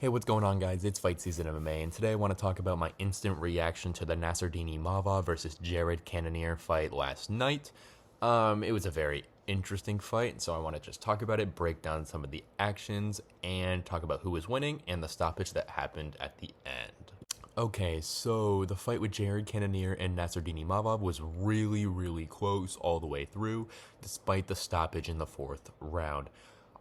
Hey, what's going on, guys? It's Fight Season MMA, and today I want to talk about my instant reaction to the Nasruddin Imavov versus Jared Cannonier fight last night. It was a very interesting fight, so I want to just talk about it, break down some of the actions, and talk about who was winning and the stoppage that happened at the end. Okay, so the fight with Jared Cannonier and Nasruddin Imavov was really close all the way through, despite the stoppage in the fourth round.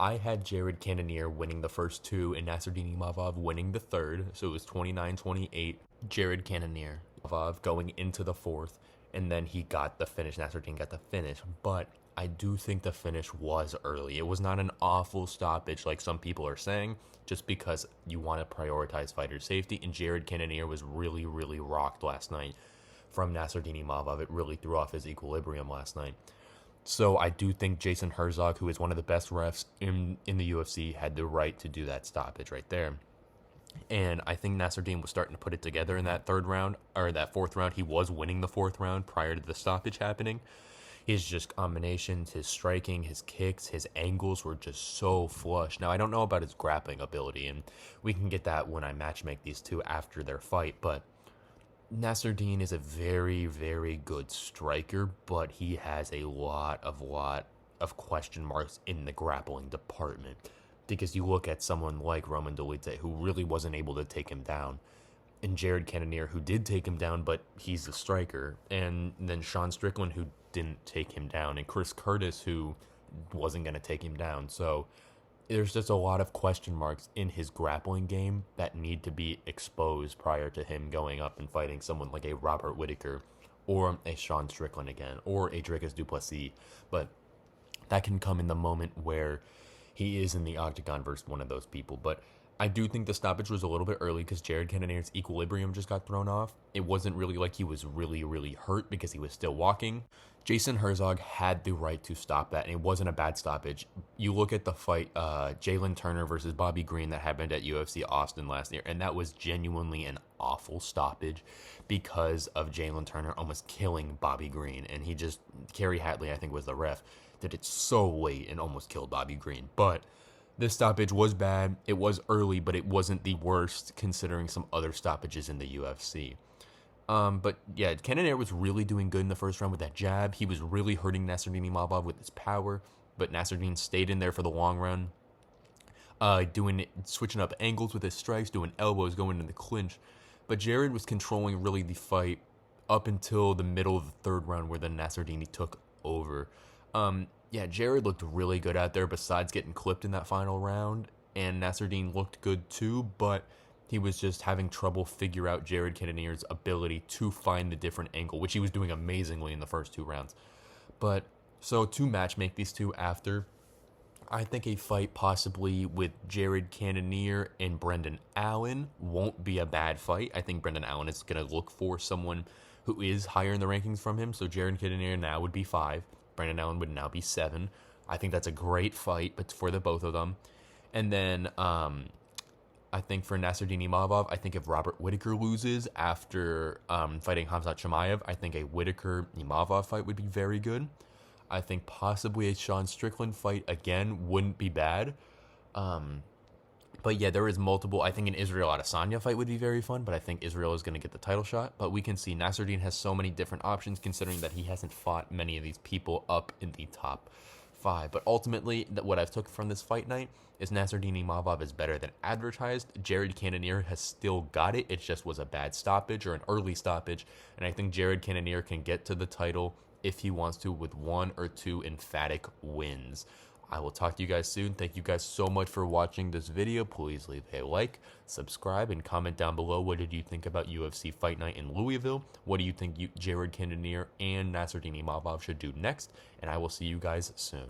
I had Jared Cannonier winning the first two and Nasruddin Imavov winning the third, so it was 29-28. Jared Cannonier going into the fourth, and then he got the finish. Nasruddin got the finish, but I do think the finish was early. It was not an awful stoppage like some people are saying, just because you want to prioritize fighter safety, and Jared Cannonier was really rocked last night from Nasruddin Imavov. It really threw off his equilibrium last night. So I do think Jason Herzog, who is one of the best refs in the UFC, had the right to do that stoppage right there. And I think Nasruddin was starting to put it together in that third round, or that fourth round. He was winning the fourth round prior to the stoppage happening. His just combinations, his striking, his kicks, his angles were just so flush. Now, I don't know about his grappling ability, and we can get that when I matchmake these two after their fight, but Nasruddin is a very good striker, but he has a lot of question marks in the grappling department. Because you look at someone like Roman Dolidze, who really wasn't able to take him down, and Jared Cannonier, who did take him down, but he's a striker, and then Sean Strickland, who didn't take him down, and Chris Curtis, who wasn't going to take him down. So there's just a lot of question marks in his grappling game that need to be exposed prior to him going up and fighting someone like a Robert Whittaker or a Sean Strickland again, or a Dricus du Plessis. But that can come in the moment where he is in the octagon versus one of those people. But I do think the stoppage was a little bit early because Jared Cannonier's equilibrium just got thrown off. It wasn't really like he was really hurt because he was still walking. Jason Herzog had the right to stop that, and it wasn't a bad stoppage. You look at the fight, Jalen Turner versus Bobby Green that happened at UFC Austin last year, and that was genuinely an awful stoppage because of Jalen Turner almost killing Bobby Green, and he just, Kerry Hatley, I think was the ref, did it so late and almost killed Bobby Green. But this stoppage was bad. It was early, but it wasn't the worst considering some other stoppages in the UFC. But yeah, Cannonier was really doing good in the first round with that jab. He was really hurting Nasruddin Imavov with his power, but Nasruddin stayed in there for the long run, switching up angles with his strikes, doing elbows, going in the clinch. But Jared was controlling really the fight up until the middle of the third round, where then Nasruddin took over. Yeah, Jared looked really good out there besides getting clipped in that final round, and Nasruddin looked good too, but he was just having trouble figure out Jared Cannonier's ability to find the different angle, which he was doing amazingly in the first two rounds. But, so to matchmake these two after, I think a fight possibly with Jared Cannonier and Brendan Allen won't be a bad fight. I think Brendan Allen is going to look for someone who is higher in the rankings from him, so Jared Cannonier now would be 5. Brendan Allen would now be 7. I think that's a great fight, but for the both of them. And then I think for Nasruddin Imavov, I think if Robert Whittaker loses after fighting Khamzat Chimaev, I think a Whittaker-Imavov fight would be very good. I think possibly a Sean Strickland fight, again, wouldn't be bad. But yeah, there is multiple. I think an Israel Adesanya fight would be very fun, but I think Israel is going to get the title shot. But we can see Nasruddin has so many different options, considering that he hasn't fought many of these people up in the top 5. But ultimately, what I've took from this fight night is Nasruddin Imavov is better than advertised. Jared Cannonier has still got it. It just was a bad stoppage or an early stoppage. And I think Jared Cannonier can get to the title if he wants to with 1 or 2 emphatic wins. I will talk to you guys soon. Thank you guys so much for watching this video. Please leave a like, subscribe, and comment down below. What did you think about UFC Fight Night in Louisville? What do you think Jared Cannonier and Nasruddin Imavov should do next? And I will see you guys soon.